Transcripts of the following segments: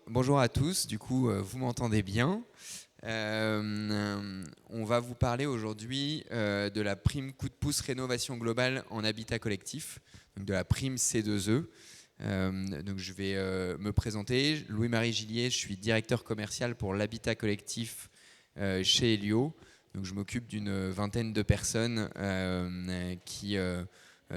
Bonjour à tous, du coup vous m'entendez bien. On va vous parler aujourd'hui de la prime coup de pouce rénovation globale en habitat collectif, donc de la prime C2E. Donc je vais me présenter, Louis-Marie Gillier, je suis directeur commercial pour l'habitat collectif chez Elio. Donc je m'occupe d'une vingtaine de personnes qui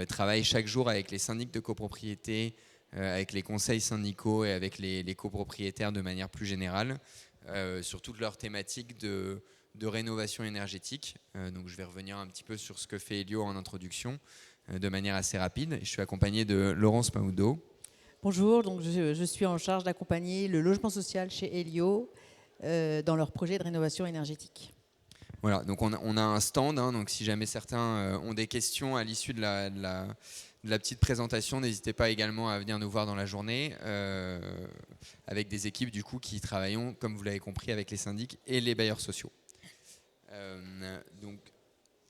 travaillent chaque jour avec les syndics de copropriété, avec les conseils syndicaux et avec les copropriétaires de manière plus générale, sur toutes leurs thématiques de rénovation énergétique. Donc je vais revenir un petit peu sur ce que fait Elio en introduction, de manière assez rapide. Je suis accompagné de Laurence Mahoudo. Bonjour, donc je suis en charge d'accompagner le logement social chez Elio dans leur projet de rénovation énergétique. Voilà, donc on a un stand, hein, donc si jamais certains ont des questions à l'issue de la petite présentation, n'hésitez pas également à venir nous voir dans la journée, avec des équipes du coup qui travaillent, comme vous l'avez compris, avec les syndics et les bailleurs sociaux. Donc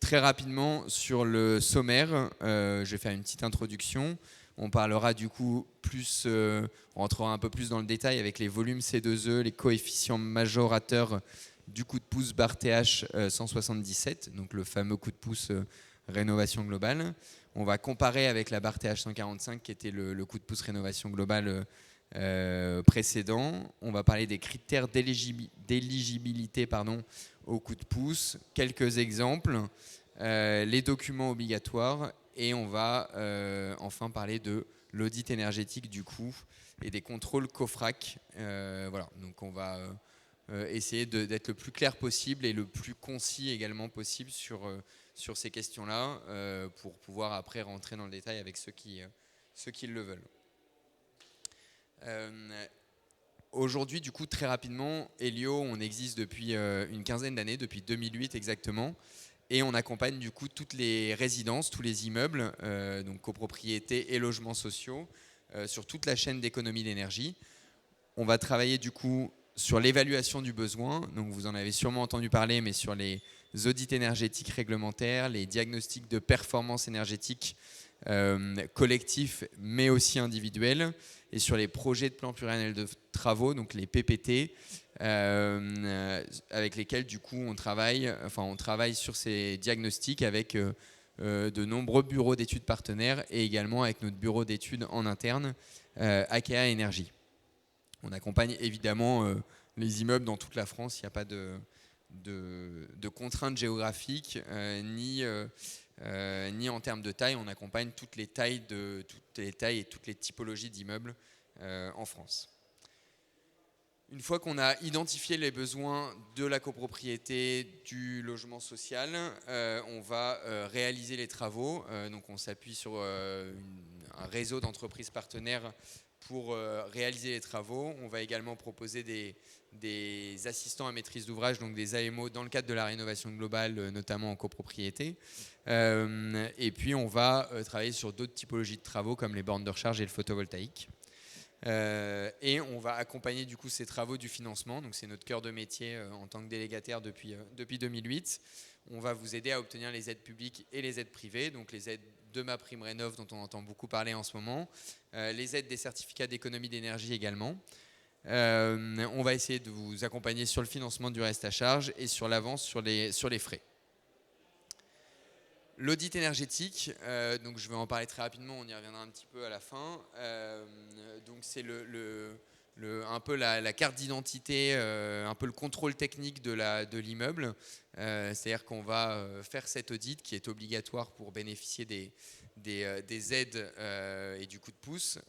très rapidement sur le sommaire, je vais faire une petite introduction. On parlera du coup plus, on rentrera un peu plus dans le détail avec les volumes C2E, les coefficients majorateurs du coup de pouce barre TH 177, donc le fameux coup de pouce rénovation globale. On va comparer avec la barre TH 145 qui était le coup de pouce rénovation globale précédent. On va parler des critères d'éligibilité au coup de pouce, quelques exemples, les documents obligatoires et on va enfin parler de l'audit énergétique du coup et des contrôles COFRAC. Voilà, donc on va essayer d'être le plus clair possible et le plus concis également possible sur ces questions-là pour pouvoir après rentrer dans le détail avec ceux qui le veulent. Aujourd'hui, du coup, très rapidement, Elio, on existe depuis une quinzaine d'années, depuis 2008 exactement, et on accompagne du coup toutes les résidences, tous les immeubles, donc copropriétés et logements sociaux, sur toute la chaîne d'économie d'énergie. On va travailler du coup sur l'évaluation du besoin, donc vous en avez sûrement entendu parler, mais sur les audits énergétiques réglementaires, les diagnostics de performance énergétique collectifs, mais aussi individuels, et sur les projets de plan pluriannuel de travaux, donc les PPT, avec lesquels du coup on travaille sur ces diagnostics avec de nombreux bureaux d'études partenaires et également avec notre bureau d'études en interne, Akea Énergie. On accompagne évidemment les immeubles dans toute la France. Il n'y a pas de contraintes géographiques ni en termes de taille. On accompagne toutes les tailles et toutes les typologies d'immeubles en France. Une fois qu'on a identifié les besoins de la copropriété, du logement social, on va réaliser les travaux. Donc on s'appuie sur un réseau d'entreprises partenaires pour réaliser les travaux. On va également proposer des assistants à maîtrise d'ouvrage, donc des AMO, dans le cadre de la rénovation globale, notamment en copropriété. Et puis on va travailler sur d'autres typologies de travaux comme les bornes de recharge et le photovoltaïque. Et on va accompagner du coup ces travaux du financement, donc c'est notre cœur de métier en tant que délégataire depuis 2008. On va vous aider à obtenir les aides publiques et les aides privées, donc les aides de MaPrimeRénov' dont on entend beaucoup parler en ce moment, les aides des certificats d'économie d'énergie également. On va essayer de vous accompagner sur le financement du reste à charge et sur l'avance sur les frais. L'audit énergétique, donc je vais en parler très rapidement, on y reviendra un petit peu à la fin. Donc c'est un peu la carte d'identité, un peu le contrôle technique de l'immeuble. C'est-à-dire qu'on va faire cet audit qui est obligatoire pour bénéficier des aides et du coup de pouce.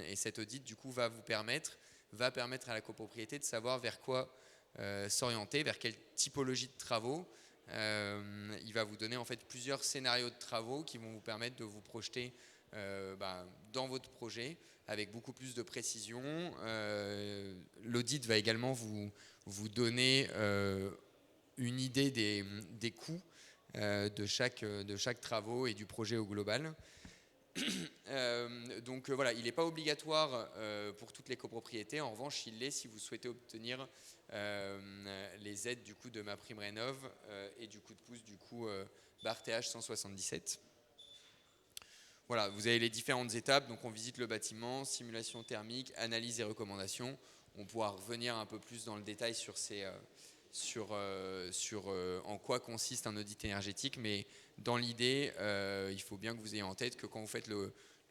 Et cet audit du coup va permettre à la copropriété de savoir vers quoi s'orienter, vers quelle typologie de travaux. Il va vous donner en fait plusieurs scénarios de travaux qui vont vous permettre de vous projeter dans votre projet avec beaucoup plus de précision. L'audit va également vous donner une idée des coûts de chaque travaux et du projet au global. Donc voilà, il n'est pas obligatoire pour toutes les copropriétés. En revanche, il l'est si vous souhaitez obtenir les aides du coup de MaPrimeRénov' et du coup de pouce du coup barre TH 177. voilà, vous avez les différentes étapes. Donc on visite le bâtiment, simulation thermique, analyse et recommandations. On pourra revenir un peu plus dans le détail sur en quoi consiste un audit énergétique. Mais dans l'idée, il faut bien que vous ayez en tête que quand vous faites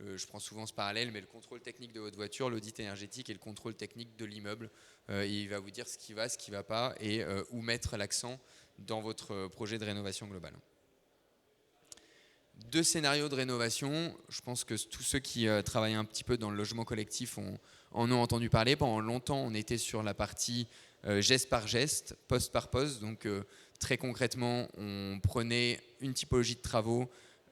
je prends souvent ce parallèle, mais le contrôle technique de votre voiture, l'audit énergétique et le contrôle technique de l'immeuble, il va vous dire ce qui va pas et où mettre l'accent dans votre projet de rénovation globale. 2 scénarios de rénovation. Je pense que tous ceux qui travaillent un petit peu dans le logement collectif en ont entendu parler. Pendant longtemps, on était sur la partie geste par geste, poste par poste. Donc très concrètement, on prenait une typologie de travaux,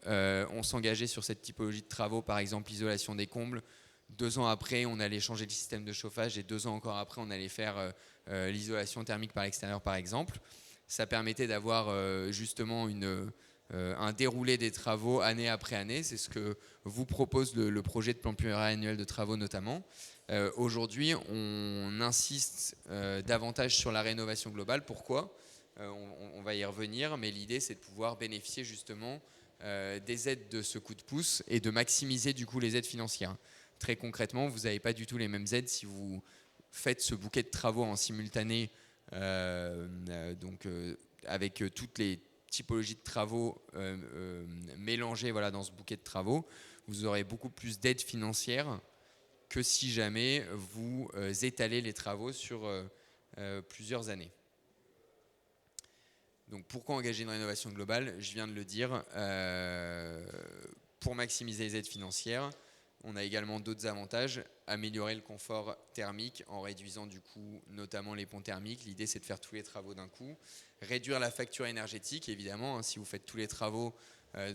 on s'engageait sur cette typologie de travaux, par exemple l'isolation des combles. 2 ans après, on allait changer le système de chauffage et 2 ans encore après, on allait faire l'isolation thermique par l'extérieur, par exemple. Ça permettait d'avoir justement un déroulé des travaux année après année. C'est ce que vous propose le projet de plan pluriannuel de travaux notamment. Aujourd'hui, on insiste davantage sur la rénovation globale. Pourquoi ? On va y revenir, mais l'idée, c'est de pouvoir bénéficier justement des aides de ce coup de pouce et de maximiser du coup les aides financières. Très concrètement, vous n'avez pas du tout les mêmes aides si vous faites ce bouquet de travaux en simultané, avec toutes les typologies de travaux mélangées dans ce bouquet de travaux. Vous aurez beaucoup plus d'aides financières que si jamais vous étalez les travaux sur plusieurs années. Donc pourquoi engager une rénovation globale ? Je viens de le dire, pour maximiser les aides financières. On a également d'autres avantages, améliorer le confort thermique en réduisant du coup notamment les ponts thermiques. L'idée, c'est de faire tous les travaux d'un coup. Réduire la facture énergétique, évidemment. Si vous faites tous les travaux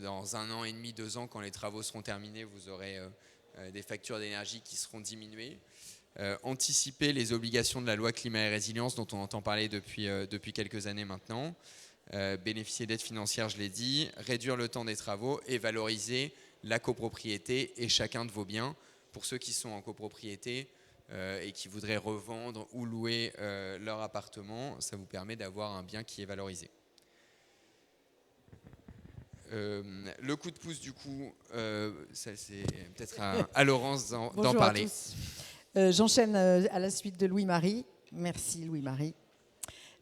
dans 1 an et demi, 2 ans, quand les travaux seront terminés, vous aurez des factures d'énergie qui seront diminuées. Anticiper les obligations de la loi climat et résilience dont on entend parler depuis quelques années maintenant. Bénéficier d'aides financières, je l'ai dit. Réduire le temps des travaux et valoriser la copropriété et chacun de vos biens. Pour ceux qui sont en copropriété et qui voudraient revendre ou louer leur appartement, ça vous permet d'avoir un bien qui est valorisé. Le coup de pouce, du coup, ça, c'est peut-être à Laurence d'en parler. Bonjour à tous. J'enchaîne à la suite de Louis-Marie. Merci Louis-Marie.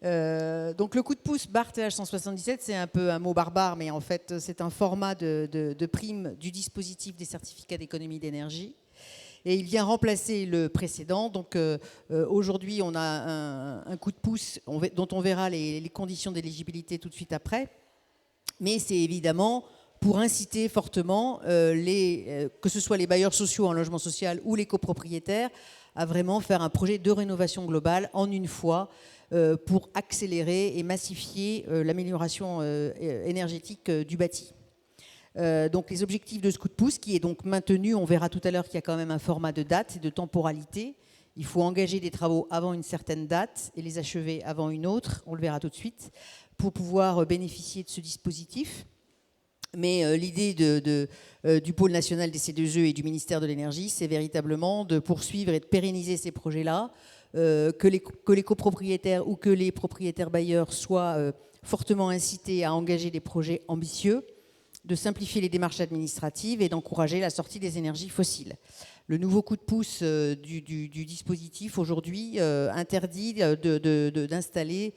Donc le coup de pouce BAR-TH 177, c'est un peu un mot barbare, mais en fait c'est un format de prime du dispositif des certificats d'économie d'énergie. Et il vient remplacer le précédent. Donc aujourd'hui, on a un coup de pouce dont on verra les conditions d'éligibilité tout de suite après. Mais c'est évidemment pour inciter fortement que ce soit les bailleurs sociaux en logement social ou les copropriétaires à vraiment faire un projet de rénovation globale en une fois pour accélérer et massifier l'amélioration énergétique du bâti. Donc les objectifs de ce coup de pouce qui est donc maintenu, on verra tout à l'heure qu'il y a quand même un format de date et de temporalité. Il faut engager des travaux avant une certaine date et les achever avant une autre, on le verra tout de suite, pour pouvoir bénéficier de ce dispositif. Mais l'idée du pôle national des C2E et du ministère de l'énergie, c'est véritablement de poursuivre et de pérenniser ces projets-là, que les copropriétaires ou que les propriétaires bailleurs soient fortement incités à engager des projets ambitieux, de simplifier les démarches administratives et d'encourager la sortie des énergies fossiles. Le nouveau coup de pouce du dispositif aujourd'hui interdit d'installer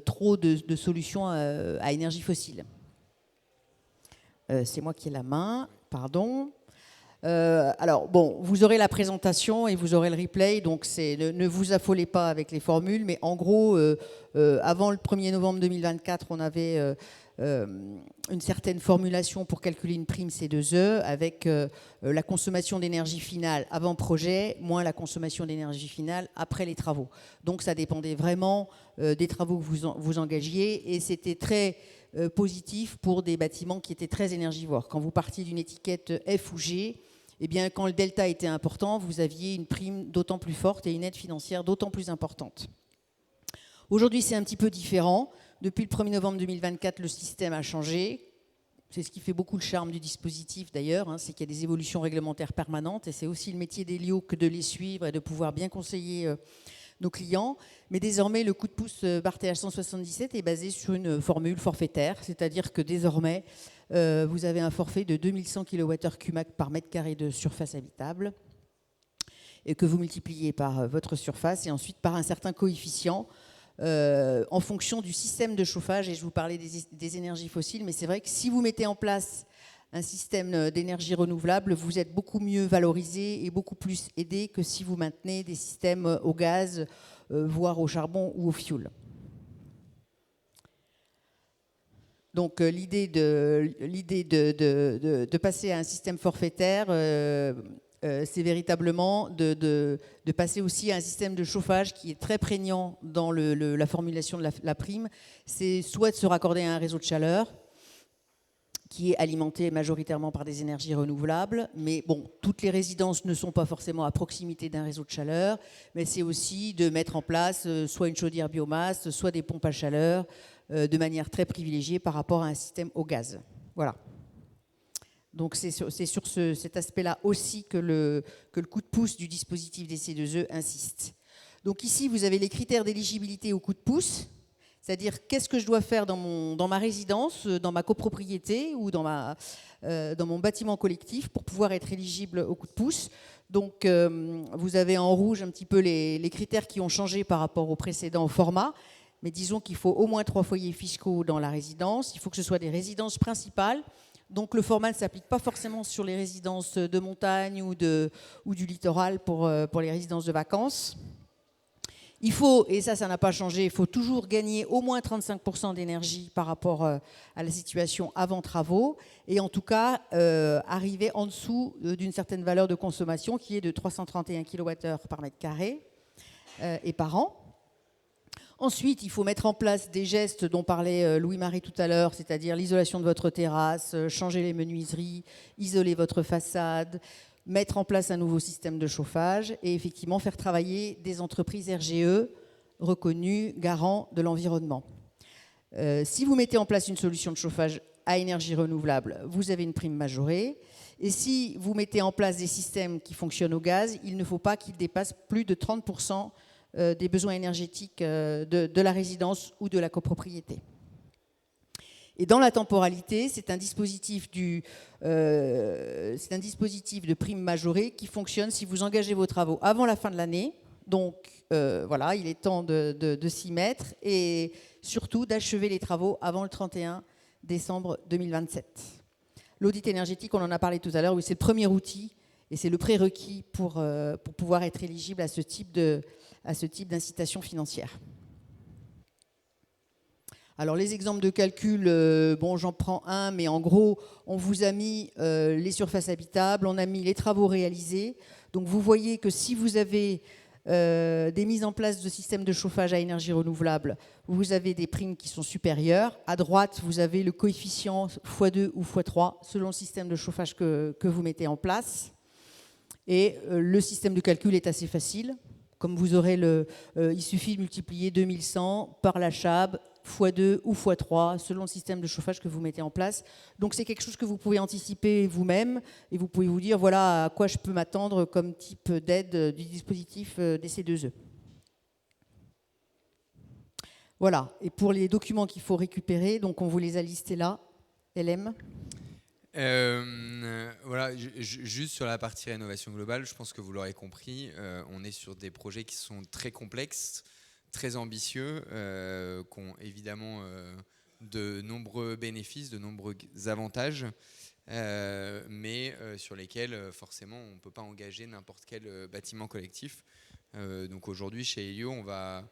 trop de solutions à énergie fossile. C'est moi qui ai la main, pardon. Alors, bon, vous aurez la présentation et vous aurez le replay, donc ne vous affolez pas avec les formules, mais en gros, avant le 1er novembre 2024, on avait une certaine formulation pour calculer une prime C2E avec la consommation d'énergie finale avant projet, moins la consommation d'énergie finale après les travaux. Donc, ça dépendait vraiment des travaux que vous engagiez et c'était très positif pour des bâtiments qui étaient très énergivores. Quand vous partiez d'une étiquette F ou G, eh bien, quand le delta était important, vous aviez une prime d'autant plus forte et une aide financière d'autant plus importante. Aujourd'hui, c'est un petit peu différent. Depuis le 1er novembre 2024, le système a changé. C'est ce qui fait beaucoup le charme du dispositif d'ailleurs, c'est qu'il y a des évolutions réglementaires permanentes et c'est aussi le métier d'Elio que de les suivre et de pouvoir bien conseiller nos clients. Mais désormais, le coup de pouce Bar-TH 177 est basé sur une formule forfaitaire, c'est-à-dire que désormais, vous avez un forfait de 2100 kWh par mètre carré de surface habitable et que vous multipliez par votre surface et ensuite par un certain coefficient en fonction du système de chauffage. Et je vous parlais des énergies fossiles, mais c'est vrai que si vous mettez en place un système d'énergie renouvelable, vous êtes beaucoup mieux valorisé et beaucoup plus aidé que si vous maintenez des systèmes au gaz, voire au charbon ou au fioul. Donc l'idée de passer à un système forfaitaire, c'est véritablement de passer aussi à un système de chauffage qui est très prégnant dans la formulation de la prime. C'est soit de se raccorder à un réseau de chaleur, qui est alimenté majoritairement par des énergies renouvelables. Mais bon, toutes les résidences ne sont pas forcément à proximité d'un réseau de chaleur, mais c'est aussi de mettre en place soit une chaudière biomasse, soit des pompes à chaleur, de manière très privilégiée par rapport à un système au gaz. Voilà. Donc c'est sur cet aspect-là aussi que le coup de pouce du dispositif des C2E insiste. Donc ici, vous avez les critères d'éligibilité au coup de pouce. C'est-à-dire, qu'est-ce que je dois faire dans ma résidence, dans ma copropriété ou dans mon bâtiment collectif pour pouvoir être éligible au coup de pouce. Donc, vous avez en rouge un petit peu les critères qui ont changé par rapport au précédent format. Mais disons qu'il faut au moins 3 foyers fiscaux dans la résidence. Il faut que ce soit des résidences principales. Donc, le format ne s'applique pas forcément sur les résidences de montagne ou du littoral pour les résidences de vacances. Il faut, et ça n'a pas changé, il faut toujours gagner au moins 35% d'énergie par rapport à la situation avant travaux, et en tout cas arriver en dessous d'une certaine valeur de consommation qui est de 331 kWh par mètre carré et par an. Ensuite, il faut mettre en place des gestes dont parlait Louis-Marie tout à l'heure, c'est-à-dire l'isolation de votre terrasse, changer les menuiseries, isoler votre façade, mettre en place un nouveau système de chauffage et effectivement faire travailler des entreprises RGE reconnues, garants de l'environnement. Si vous mettez en place une solution de chauffage à énergie renouvelable, vous avez une prime majorée. Et si vous mettez en place des systèmes qui fonctionnent au gaz, il ne faut pas qu'ils dépassent plus de 30% des besoins énergétiques de la résidence ou de la copropriété. Et dans la temporalité, c'est un dispositif de prime majorée qui fonctionne si vous engagez vos travaux avant la fin de l'année. Donc voilà, il est temps de s'y mettre et surtout d'achever les travaux avant le 31 décembre 2027. L'audit énergétique, on en a parlé tout à l'heure, oui, c'est le premier outil et c'est le prérequis pour pouvoir être éligible à ce type d'incitation financière. Alors les exemples de calcul, bon j'en prends un, mais en gros on vous a mis les surfaces habitables, on a mis les travaux réalisés. Donc vous voyez que si vous avez des mises en place de systèmes de chauffage à énergie renouvelable, vous avez des primes qui sont supérieures. À droite, vous avez le coefficient x2 ou x3 selon le système de chauffage que vous mettez en place. Et le système de calcul est assez facile. Comme vous aurez il suffit de multiplier 2100 par la CHAB, x2 ou x3, selon le système de chauffage que vous mettez en place. Donc c'est quelque chose que vous pouvez anticiper vous-même et vous pouvez vous dire voilà à quoi je peux m'attendre comme type d'aide du dispositif des C2E. Voilà, et pour les documents qu'il faut récupérer, donc on vous les a listés là. LM. Voilà, juste sur la partie rénovation globale, je pense que vous l'aurez compris, on est sur des projets qui sont très complexes, très ambitieux, qui ont évidemment de nombreux bénéfices, de nombreux avantages, mais sur lesquels forcément on ne peut pas engager n'importe quel bâtiment collectif. Donc aujourd'hui chez Elio, on va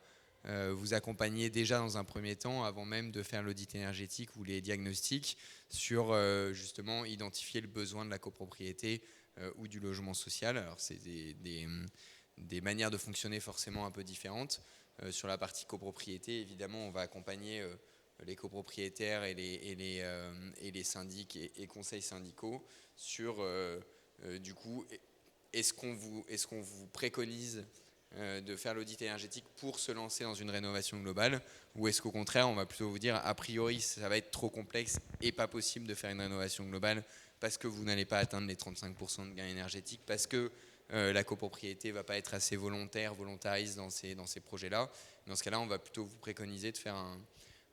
vous accompagner déjà dans un premier temps, avant même de faire l'audit énergétique ou les diagnostics, sur justement identifier le besoin de la copropriété ou du logement social. Alors c'est des manières de fonctionner forcément un peu différentes. Sur la partie copropriété, évidemment, on va accompagner les copropriétaires et les syndics et conseils syndicaux sur du coup, est-ce qu'on vous préconise de faire l'audit énergétique pour se lancer dans une rénovation globale, ou est-ce qu'au contraire on va plutôt vous dire a priori ça va être trop complexe et pas possible de faire une rénovation globale parce que vous n'allez pas atteindre les 35% de gains énergétiques, parce que la copropriété ne va pas être assez volontariste dans ces projets-là. Dans ce cas-là, on va plutôt vous préconiser de faire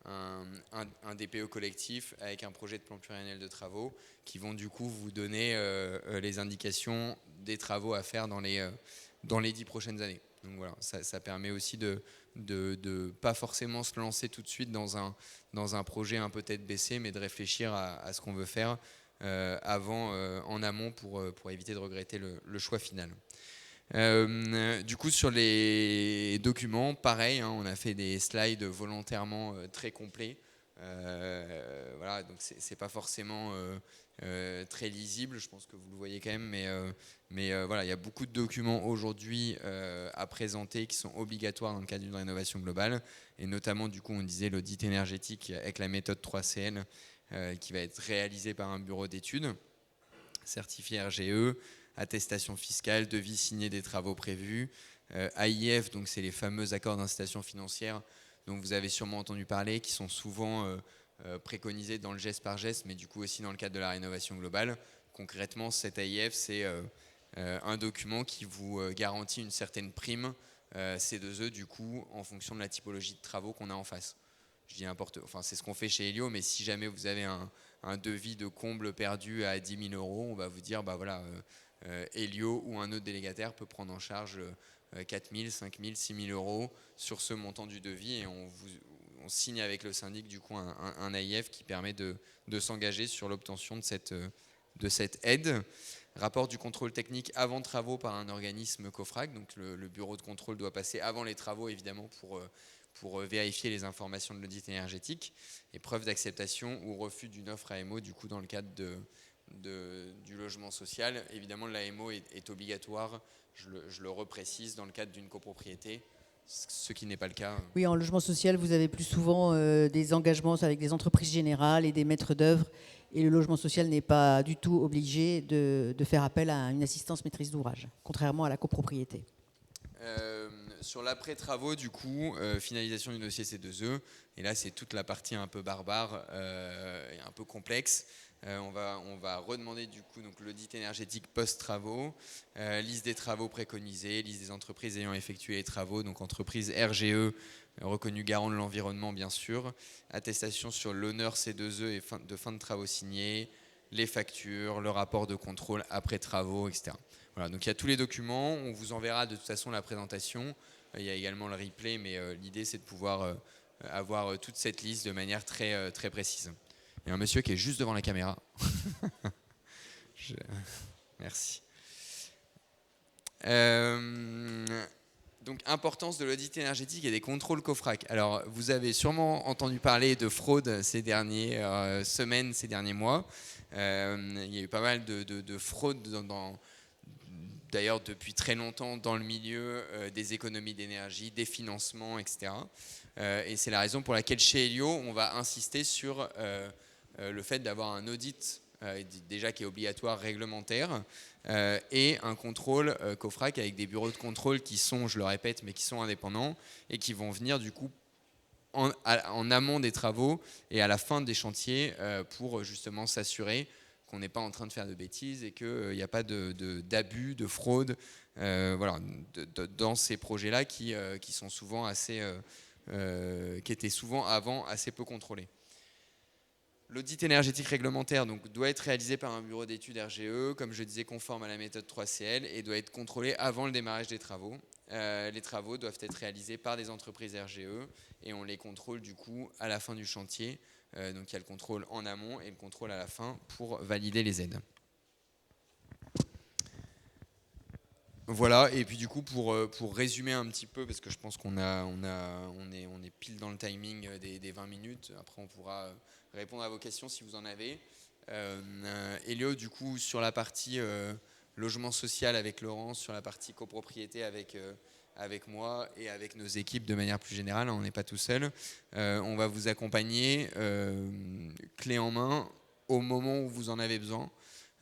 un DPE collectif avec un projet de plan pluriannuel de travaux qui vont du coup vous donner les indications des travaux à faire dans les 10 prochaines années. Donc voilà, ça permet aussi de pas forcément se lancer tout de suite dans un projet un peu tête baissée, mais de réfléchir à ce qu'on veut faire en amont pour éviter de regretter le choix final. Du coup, sur les documents, pareil, hein, on a fait des slides volontairement très complets. Voilà, donc c'est pas forcément très lisible, je pense que vous le voyez quand même, mais voilà, il y a beaucoup de documents aujourd'hui à présenter qui sont obligatoires dans le cadre d'une rénovation globale, et notamment, du coup, on disait l'audit énergétique avec la méthode 3CL qui va être réalisée par un bureau d'études certifié RGE, attestation fiscale, devis signé des travaux prévus, AIF, donc c'est les fameux accords d'incitation financière dont vous avez sûrement entendu parler, qui sont souvent préconisés dans le geste par geste, mais du coup aussi dans le cadre de la rénovation globale. Concrètement, cet AIF, c'est un document qui vous garantit une certaine prime C2E, du coup, en fonction de la typologie de travaux qu'on a en face. Je dis enfin, c'est ce qu'on fait chez Helio, mais si jamais vous avez un devis de comble perdu à 10 000 euros, on va vous dire, bah voilà, Helio ou un autre délégataire peut prendre en charge 4 000, 5 000, 6 000 euros sur ce montant du devis, et on signe avec le syndic du coup un AIF qui permet de s'engager sur l'obtention de cette aide. Rapport du contrôle technique avant travaux par un organisme COFRAC, donc le bureau de contrôle doit passer avant les travaux évidemment pour vérifier les informations de l'audit énergétique, et preuve d'acceptation ou refus d'une offre AMO du coup dans le cadre du logement social. Évidemment, l'AMO est obligatoire, je le reprécise, dans le cadre d'une copropriété, ce qui n'est pas le cas. Oui, en logement social, vous avez plus souvent des engagements avec des entreprises générales et des maîtres d'œuvre, et le logement social n'est pas du tout obligé de faire appel à une assistance maîtrise d'ouvrage, contrairement à la copropriété. Sur l'après-travaux, du coup, finalisation du dossier C2E, et là c'est toute la partie un peu barbare et un peu complexe. On va redemander du coup donc l'audit énergétique post-travaux, liste des travaux préconisés, liste des entreprises ayant effectué les travaux, donc entreprise RGE, reconnue garant de l'environnement bien sûr, attestation sur l'honneur C2E et de fin de travaux signés, les factures, le rapport de contrôle après travaux, etc. Voilà, donc il y a tous les documents, on vous enverra de toute façon la présentation, il y a également le replay, mais l'idée c'est de pouvoir avoir toute cette liste de manière très, très précise. Il y a un monsieur qui est juste devant la caméra. Merci. Donc, importance de l'audit énergétique et des contrôles COFRAC. Alors, vous avez sûrement entendu parler de fraude ces dernières semaines, ces derniers mois. Il y a eu pas mal de fraudes d'ailleurs depuis très longtemps dans le milieu des économies d'énergie, des financements, etc. Et c'est la raison pour laquelle chez Helio, on va insister sur le fait d'avoir un audit déjà qui est obligatoire réglementaire et un contrôle COFRAC avec des bureaux de contrôle qui sont, je le répète, mais qui sont indépendants et qui vont venir du coup en amont des travaux et à la fin des chantiers pour justement s'assurer qu'on n'est pas en train de faire de bêtises et qu'il n'y a pas d'abus, de fraude voilà, dans ces projets-là qui sont souvent qui étaient souvent avant assez peu contrôlés. L'audit énergétique réglementaire donc, doit être réalisé par un bureau d'études RGE, comme je disais, conforme à la méthode 3CL, et doit être contrôlé avant le démarrage des travaux. Les travaux doivent être réalisés par des entreprises RGE et on les contrôle du coup à la fin du chantier. Donc il y a le contrôle en amont et le contrôle à la fin pour valider les aides. Voilà, et puis du coup pour résumer un petit peu, parce que je pense qu'on est pile dans le timing des 20 minutes, après on pourra répondre à vos questions si vous en avez. Helio, du coup, sur la partie logement social avec Laurence, sur la partie copropriété avec moi et avec nos équipes de manière plus générale, on n'est pas tout seul. On va vous accompagner clé en main au moment où vous en avez besoin.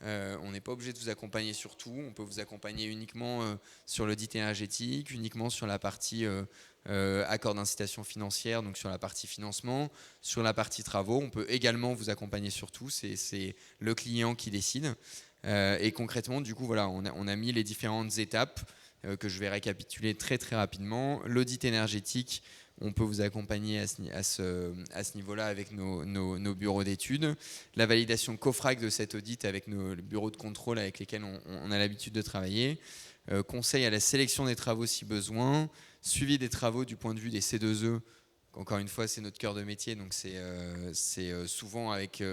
On n'est pas obligé de vous accompagner sur tout, on peut vous accompagner uniquement sur l'audit énergétique, uniquement sur la partie accord d'incitation financière, donc sur la partie financement, sur la partie travaux. On peut également vous accompagner sur tout, c'est le client qui décide. Et concrètement, du coup, voilà, on a mis les différentes étapes que je vais récapituler très très rapidement. L'audit énergétique, on peut vous accompagner à ce niveau-là avec nos bureaux d'études. La validation COFRAC de cet audit avec nos bureaux de contrôle avec lesquels on a l'habitude de travailler. Conseil à la sélection des travaux si besoin. Suivi des travaux du point de vue des C2E. Encore une fois, c'est notre cœur de métier, donc c'est souvent avec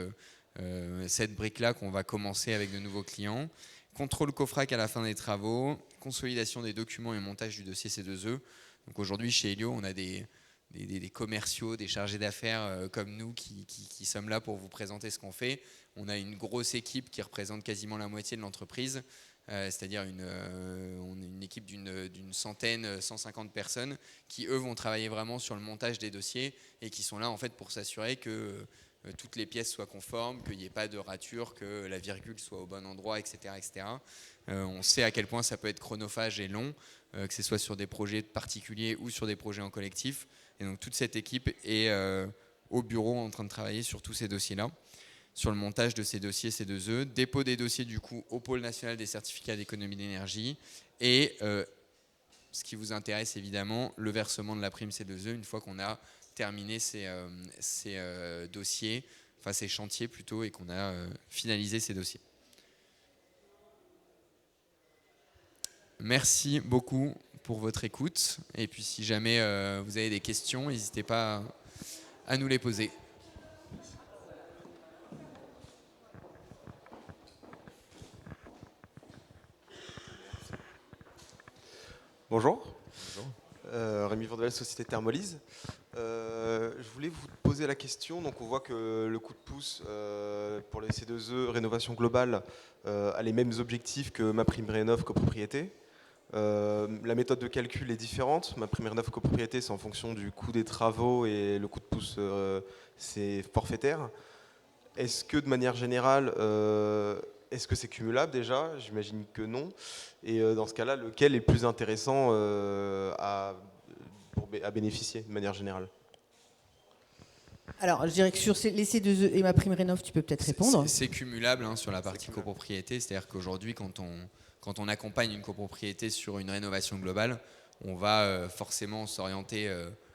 cette brique-là qu'on va commencer avec de nouveaux clients. Contrôle COFRAC à la fin des travaux, consolidation des documents et montage du dossier C2E. Donc aujourd'hui, chez Elio, on a des commerciaux, des chargés d'affaires comme nous qui sommes là pour vous présenter ce qu'on fait. On a une grosse équipe qui représente quasiment la moitié de l'entreprise, c'est-à-dire une équipe d'une centaine, 150 personnes qui, eux, vont travailler vraiment sur le montage des dossiers et qui sont là en fait pour s'assurer que toutes les pièces soient conformes, qu'il n'y ait pas de rature, que la virgule soit au bon endroit, etc. etc. On sait à quel point ça peut être chronophage et long, que ce soit sur des projets particuliers ou sur des projets en collectif. Et donc toute cette équipe est au bureau en train de travailler sur tous ces dossiers-là, sur le montage de ces dossiers C2E, dépôt des dossiers du coup au pôle national des certificats d'économie d'énergie et ce qui vous intéresse évidemment, le versement de la prime C2E une fois qu'on a terminé ces dossiers, enfin ces chantiers plutôt, et qu'on a finalisé ces dossiers. Merci beaucoup pour votre écoute. Et puis si jamais vous avez des questions, n'hésitez pas à nous les poser. Bonjour. Bonjour. Rémi Vandevel, Société Thermolyse. Je voulais vous poser la question. Donc on voit que le coup de pouce pour les C2E rénovation globale a les mêmes objectifs que MaPrimeRénov' copropriété. La méthode de calcul est différente. MaPrimeRénov' copropriété, c'est en fonction du coût des travaux et le coup de pouce, c'est forfaitaire. Est-ce que de manière générale, est-ce que c'est cumulable déjà? J'imagine que non. Et dans ce cas-là, lequel est le plus intéressant à bénéficier de manière générale? Alors, je dirais que sur les C2E et MaPrimeRénov', tu peux peut-être répondre. C'est cumulable sur la partie copropriété, c'est-à-dire qu'aujourd'hui, quand on accompagne une copropriété sur une rénovation globale, on va forcément s'orienter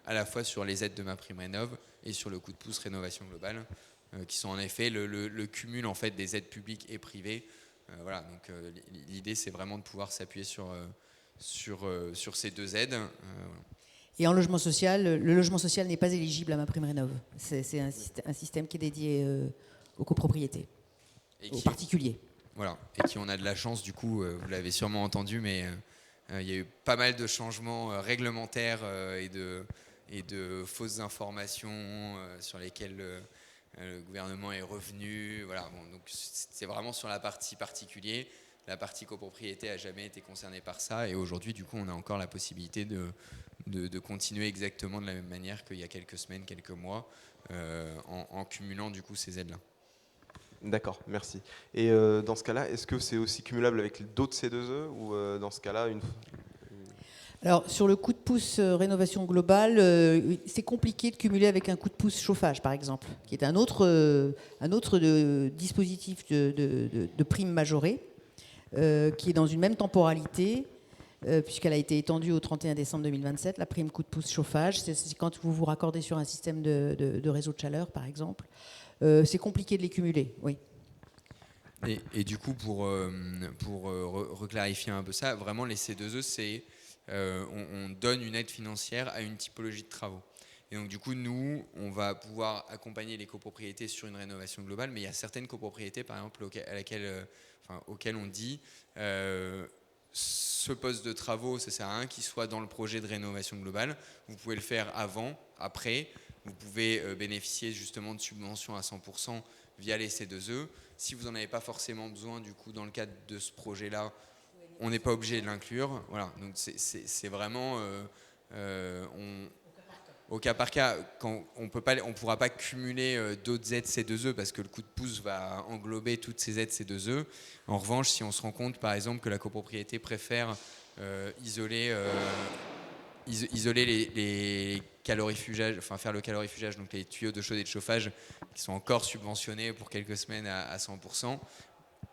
à la fois sur les aides de MaPrimeRénov' et sur le coup de pouce rénovation globale, qui sont en effet le cumul en fait des aides publiques et privées. Voilà, donc l'idée c'est vraiment de pouvoir s'appuyer sur ces deux aides. Et en logement social, le logement social n'est pas éligible à MaPrimeRénov'. C'est un système qui est dédié aux copropriétés, aux particuliers. Voilà, et qui on a de la chance, du coup, vous l'avez sûrement entendu, mais il y a eu pas mal de changements réglementaires et de fausses informations sur lesquelles le gouvernement est revenu. Voilà, bon, donc c'est vraiment sur la partie particulier. La partie copropriété n'a jamais été concernée par ça, et aujourd'hui, du coup, on a encore la possibilité de continuer exactement de la même manière qu'il y a quelques semaines, quelques mois, en cumulant du coup ces aides-là. D'accord, merci. Et dans ce cas-là, est-ce que c'est aussi cumulable avec d'autres C2E ou dans ce cas-là Alors, sur le coup de pouce rénovation globale, c'est compliqué de cumuler avec un coup de pouce chauffage, par exemple, qui est un autre dispositif de prime majorée, qui est dans une même temporalité, puisqu'elle a été étendue au 31 décembre 2027, la prime coup de pouce chauffage. C'est quand vous vous raccordez sur un système de réseau de chaleur, par exemple. C'est compliqué de les cumuler, oui. Et du coup, pour reclarifier un peu ça, vraiment les C2E, c'est on donne une aide financière à une typologie de travaux. Et donc du coup, nous, on va pouvoir accompagner les copropriétés sur une rénovation globale, mais il y a certaines copropriétés, par exemple, auxquelles on dit ce poste de travaux, ça sert à rien qu'il soit dans le projet de rénovation globale. Vous pouvez le faire avant, après. Vous pouvez bénéficier justement de subventions à 100% via les C2E. Si vous n'en avez pas forcément besoin, du coup, dans le cadre de ce projet-là, on n'est pas obligé de l'inclure. Voilà, donc c'est vraiment au cas par cas. Quand on ne pourra pas cumuler d'autres aides C2E parce que le coup de pouce va englober toutes ces aides C2E. En revanche, si on se rend compte, par exemple, que la copropriété préfère isoler les calorifugages, enfin faire le calorifugage, donc les tuyaux de chaude et de chauffage qui sont encore subventionnés pour quelques semaines à 100%.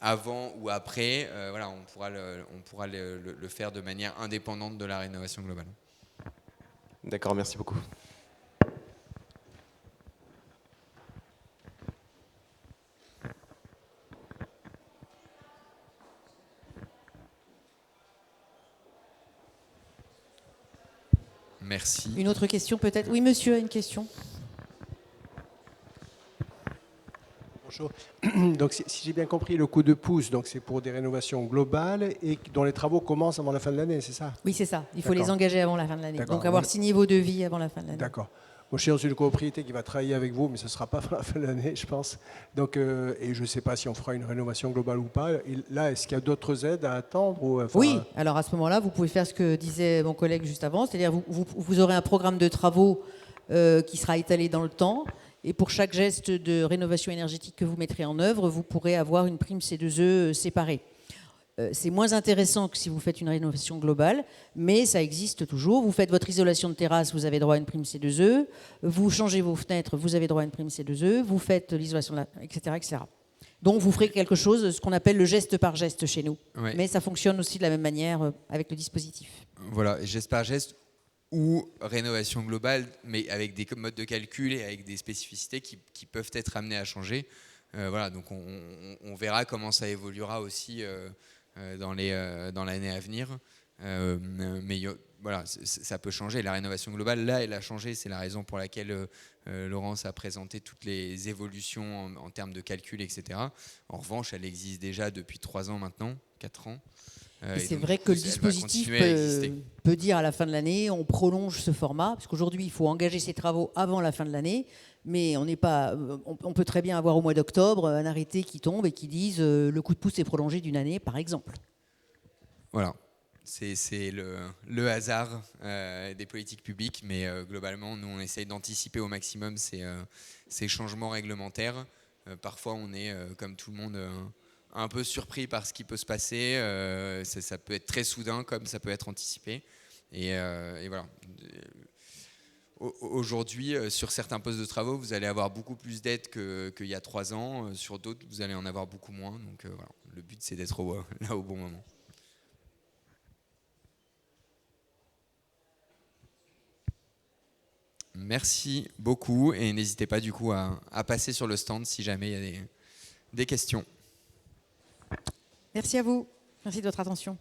avant ou après, voilà, on pourra le faire de manière indépendante de la rénovation globale. D'accord, merci beaucoup. Merci. Une autre question peut-être? Oui, monsieur a une question. Bonjour. Donc, si j'ai bien compris, le coup de pouce, donc c'est pour des rénovations globales et dont les travaux commencent avant la fin de l'année, c'est ça? Oui, c'est ça. Il faut D'accord. les engager avant la fin de l'année. D'accord. Donc avoir 6 niveaux de vie avant la fin de l'année. D'accord. Moi, je suis dans une copropriété qui va travailler avec vous, mais ce ne sera pas avant la fin de l'année, je pense. Donc, et je ne sais pas si on fera une rénovation globale ou pas. Et là, est-ce qu'il y a d'autres aides à attendre ou, enfin, Oui, alors à ce moment-là, vous pouvez faire ce que disait mon collègue juste avant, c'est-à-dire vous aurez un programme de travaux qui sera étalé dans le temps, et pour chaque geste de rénovation énergétique que vous mettrez en œuvre, vous pourrez avoir une prime C2E séparée. C'est moins intéressant que si vous faites une rénovation globale, mais ça existe toujours. Vous faites votre isolation de terrasse, vous avez droit à une prime C2E. Vous changez vos fenêtres, vous avez droit à une prime C2E. Vous faites l'isolation, etc., etc. Donc vous ferez quelque chose, ce qu'on appelle le geste par geste chez nous. Ouais. Mais ça fonctionne aussi de la même manière avec le dispositif. Voilà, geste par geste ou rénovation globale, mais avec des modes de calcul et avec des spécificités qui peuvent être amenées à changer. Voilà, donc on verra comment ça évoluera aussi dans l'année à venir. Mais voilà, ça peut changer. La rénovation globale, là, elle a changé. C'est la raison pour laquelle Laurence a présenté toutes les évolutions en termes de calcul, etc. En revanche, elle existe déjà depuis 3 ans maintenant, 4 ans. Et c'est donc, vrai du coup, que le elle va dispositif continuer à exister. peut dire à la fin de l'année, on prolonge ce format, parce qu'aujourd'hui, il faut engager ses travaux avant la fin de l'année, mais on peut très bien avoir au mois d'octobre un arrêté qui tombe et qui dise le coup de pouce est prolongé d'une année, par exemple. Voilà, c'est le hasard des politiques publiques, mais globalement, nous, on essaye d'anticiper au maximum ces changements réglementaires. Parfois, on est, comme tout le monde, un peu surpris par ce qui peut se passer. Ça peut être très soudain, comme ça peut être anticipé. Et voilà. Aujourd'hui, sur certains postes de travaux, vous allez avoir beaucoup plus d'aides qu'il y a 3 ans. Sur d'autres, vous allez en avoir beaucoup moins. Donc voilà, le but, c'est d'être là au bon moment. Merci beaucoup et n'hésitez pas du coup à passer sur le stand si jamais il y a des questions. Merci à vous. Merci de votre attention.